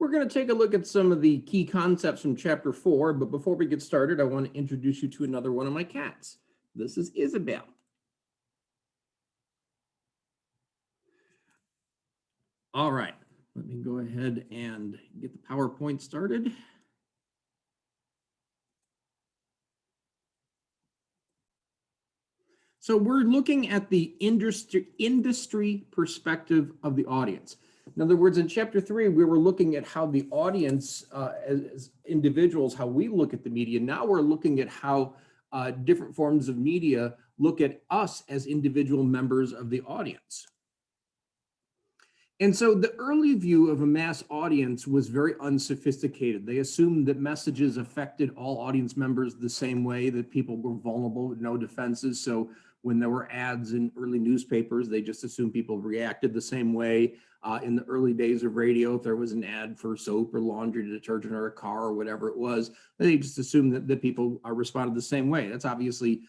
We're going to take a look at some of the key concepts from chapter 4, but before we get started, I want to introduce you to another one of my cats. This is Isabel. All right, let me go ahead and get the PowerPoint started. So we're looking at the industry perspective of the audience. In other words, in chapter 3, we were looking at how the audience, as individuals, how we look at the media. Now we're looking at how different forms of media look at us as individual members of the audience. And so the early view of a mass audience was very unsophisticated. They assumed that messages affected all audience members the same way, that people were vulnerable with no defenses. So when there were ads in early newspapers, they just assumed people reacted the same way. In the early days of radio, if there was an ad for soap or laundry detergent or a car or whatever it was, they just assumed that people responded the same way. That's obviously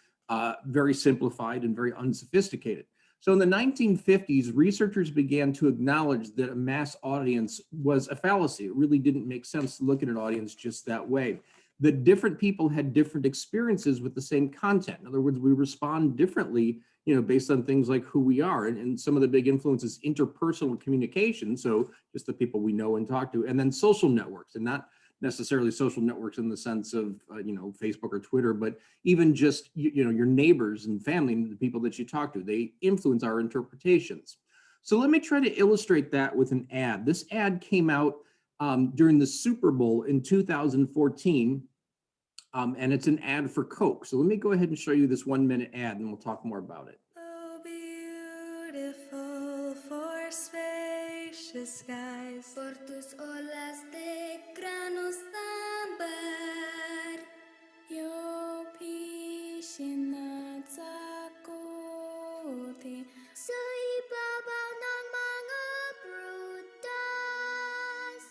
very simplified and very unsophisticated. So in the 1950s, researchers began to acknowledge that a mass audience was a fallacy. It really didn't make sense to look at an audience just that way. That different people had different experiences with the same content. In other words, we respond differently, based on things like who we are. And some of the big influences, interpersonal communication, so just the people we know and talk to, and then social networks, and not necessarily social networks in the sense of Facebook or Twitter, but even just your neighbors and family and the people that you talk to. They influence our interpretations. So let me try to illustrate that with an ad. This ad came out during the Super Bowl in 2014, and it's an ad for Coke. So let me go ahead and show you this 1-minute ad, and we'll talk more about it. Oh, beautiful for spacious skies, por tus olas de granos d'amber, yo piscina sakote, sa ibabaw ng mga prutas.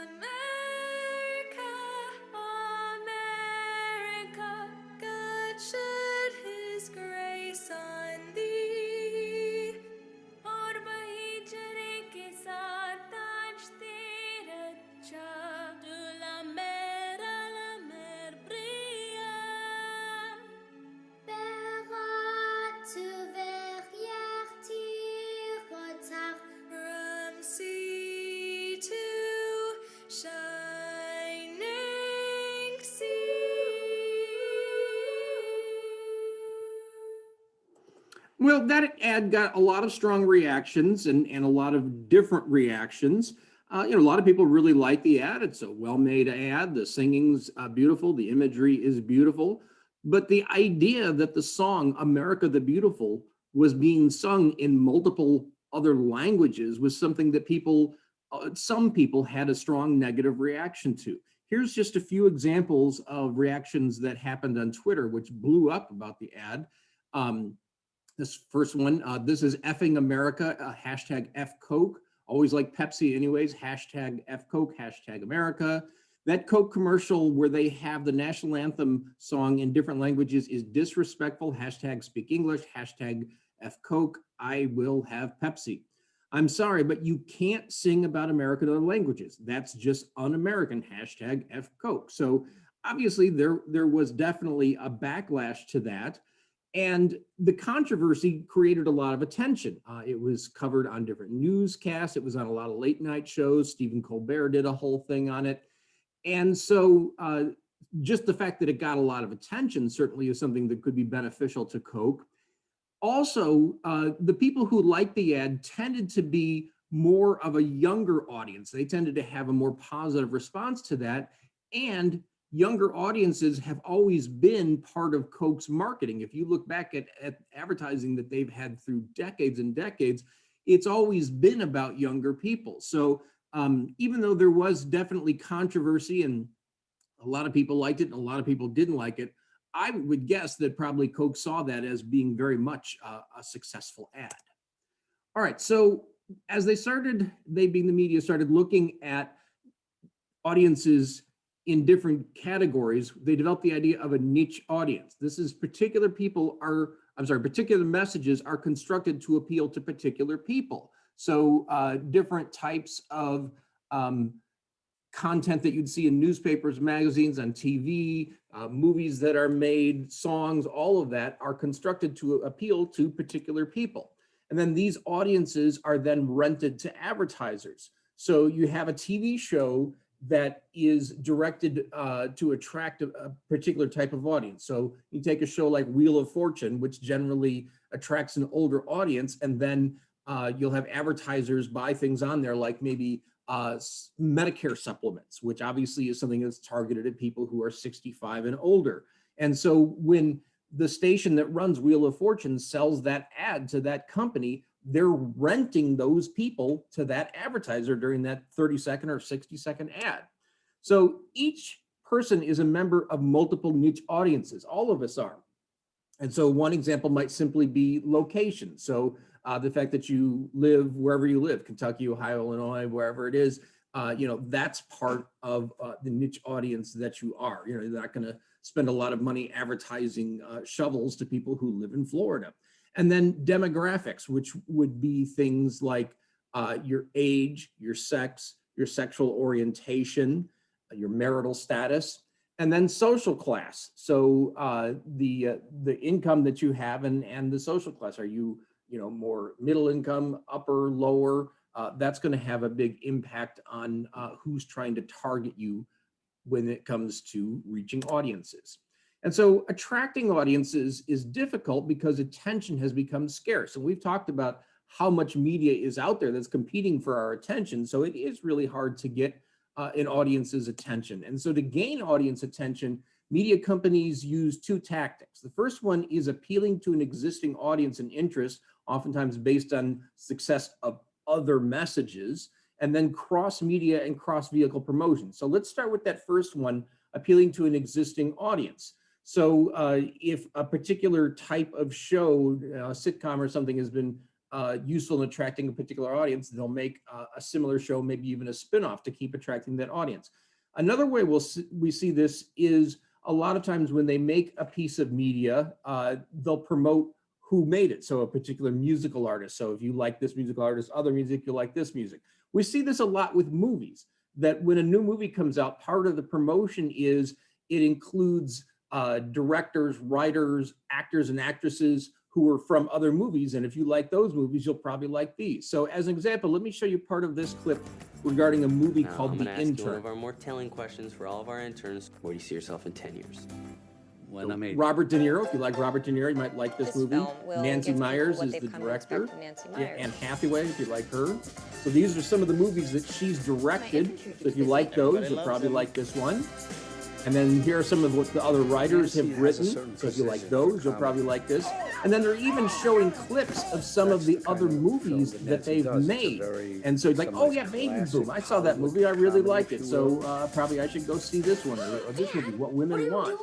America, America, God shed His grace on thee. और वही चरे के साथ ताज तेरा चा, de la mer à la mer brillante. Verras-tu verrière tirotard, from sea to shining sea. Well, that ad got a lot of strong reactions and a lot of different reactions. A lot of people really like the ad. It's a well-made ad. The singing's beautiful. The imagery is beautiful. But the idea that the song America the Beautiful was being sung in multiple other languages was something that some people had a strong negative reaction to. Here's just a few examples of reactions that happened on Twitter, which blew up about the ad. This first one, this is effing America, hashtag F Coke. Always like Pepsi anyways, hashtag F Coke, hashtag America. That Coke commercial where they have the national anthem song in different languages is disrespectful, hashtag speak English, hashtag F Coke, I will have Pepsi. I'm sorry, but you can't sing about America in other languages. That's just un-American, hashtag F Coke. So obviously there was definitely a backlash to that. And the controversy created a lot of attention. It was covered on different newscasts. It was on a lot of late night shows. Stephen Colbert did a whole thing on it. And so just the fact that it got a lot of attention certainly is something that could be beneficial to Coke. Also, the people who liked the ad tended to be more of a younger audience. They tended to have a more positive response to that. And younger audiences have always been part of Coke's marketing. If you look back at advertising that they've had through decades and decades, it's always been about younger people. So even though there was definitely controversy and a lot of people liked it and a lot of people didn't like it, I would guess that probably Coke saw that as being very much a successful ad. All right, so as they being the media, started looking at audiences in different categories, they developed the idea of a niche audience. This is particular messages are constructed to appeal to particular people. So different types of content that you'd see in newspapers, magazines, on TV, movies that are made, songs, all of that are constructed to appeal to particular people. And then these audiences are then rented to advertisers. So you have a TV show that is directed to attract a particular type of audience. So you take a show like Wheel of Fortune, which generally attracts an older audience, and then you'll have advertisers buy things on there like maybe Medicare supplements, which obviously is something that's targeted at people who are 65 and older. And so when the station that runs Wheel of Fortune sells that ad to that company, they're renting those people to that advertiser during that 30-second or 60-second ad. So each person is a member of multiple niche audiences. All of us are. And so one example might simply be location. So the fact that you live wherever you live, Kentucky, Ohio, Illinois, wherever it is, that's part of the niche audience that you are. You're not going to spend a lot of money advertising shovels to people who live in Florida. And then demographics, which would be things like your age, your sex, your sexual orientation, your marital status, and then social class. So the income that you have and the social class. Are you more middle income, upper, lower? That's going to have a big impact on who's trying to target you when it comes to reaching audiences. And so attracting audiences is difficult because attention has become scarce. And we've talked about how much media is out there that's competing for our attention. So it is really hard to get an audience's attention. And so to gain audience attention, media companies use two tactics. The first one is appealing to an existing audience and interest, oftentimes based on success of other messages, and then cross-media and cross-vehicle promotion. So let's start with that first one, appealing to an existing audience. So if a particular type of show, a sitcom or something, has been useful in attracting a particular audience, they'll make a similar show, maybe even a spinoff to keep attracting that audience. Another way we see this is a lot of times when they make a piece of media, they'll promote who made it. So a particular musical artist. So if you like this musical artist, other music, you like this music. We see this a lot with movies, that when a new movie comes out, part of the promotion is it includes directors, writers, actors, and actresses who are from other movies. And if you like those movies, you'll probably like these. So as an example, let me show you part of this clip regarding a movie called The Intern. Ask you one of our more telling questions for all of our interns. Where do you see yourself in 10 years? When I'm 80. Robert De Niro, if you like Robert De Niro, you might like this movie. film will Nancy give people Myers what is they've the come to director. expect from Nancy Yeah, Myers. Anne Hathaway, if you like her. So these are some of the movies that she's directed. So if you like those, you'll probably like this one. And then here are some of what the other writers have written. So if you like those, you'll probably like this. And then they're even showing clips of some of the other movies that they've made. And so it's like, oh yeah, Baby Boom. I saw that movie. I really liked it. So probably I should go see this one or this movie, What Women Want.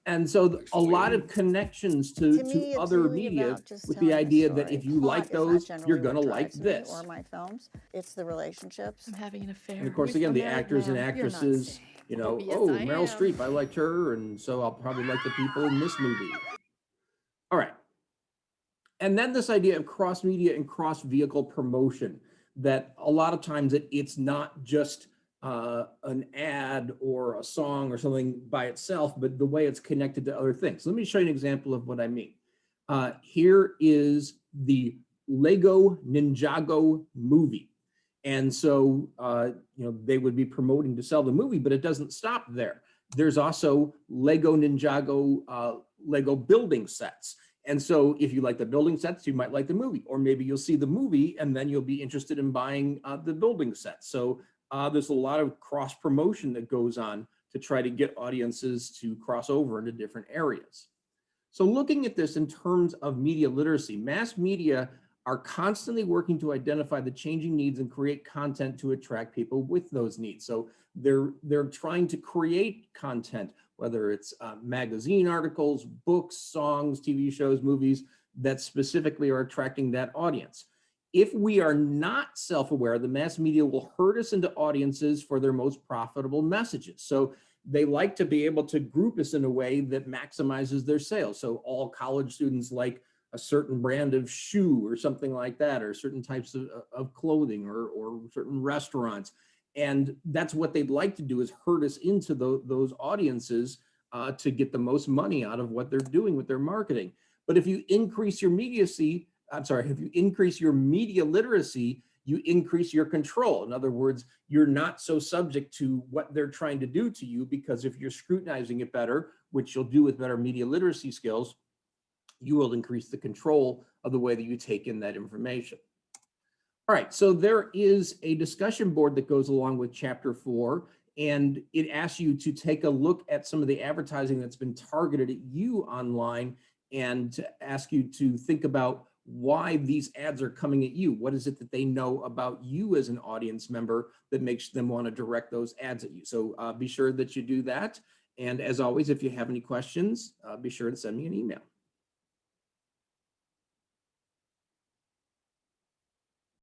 And so a lot of connections to me, it's other really media about just with the telling a idea that story. if you Plot like is not those, generally you're what going to like drives me this. Or my films. It's the relationships. I'm having an affair. And of course, with again, a the married actors and man. You're not actresses, safe. you know, Yes, oh, I Meryl am. Streep, I liked her, and so I'll probably like the people in this movie. All right. And then this idea of cross-media and cross-vehicle promotion, that a lot of times it's not just an ad or a song or something by itself, but the way it's connected to other things. Let me show you an example of what I mean. Here is the Lego Ninjago movie. And so, they would be promoting to sell the movie, but it doesn't stop there. There's also Lego Ninjago Lego building sets. And so if you like the building sets, you might like the movie, or maybe you'll see the movie and then you'll be interested in buying the building sets. So there's a lot of cross promotion that goes on to try to get audiences to cross over into different areas. So looking at this in terms of media literacy, mass media are constantly working to identify the changing needs and create content to attract people with those needs. So they're trying to create content, whether it's magazine articles, books, songs, TV shows, movies, that specifically are attracting that audience. If we are not self-aware, the mass media will herd us into audiences for their most profitable messages. So they like to be able to group us in a way that maximizes their sales. So all college students like a certain brand of shoe or something like that, or certain types of clothing or certain restaurants. And that's what they'd like to do, is herd us into those audiences to get the most money out of what they're doing with their marketing. But if you increase your if you increase your media literacy, you increase your control. In other words, you're not so subject to what they're trying to do to you, because if you're scrutinizing it better, which you'll do with better media literacy skills, you will increase the control of the way that you take in that information. All right, so there is a discussion board that goes along with chapter 4, and it asks you to take a look at some of the advertising that's been targeted at you online, and to ask you to think about why these ads are coming at you. What is it that they know about you as an audience member that makes them want to direct those ads at you? So be sure that you do that. And as always, if you have any questions, be sure to send me an email.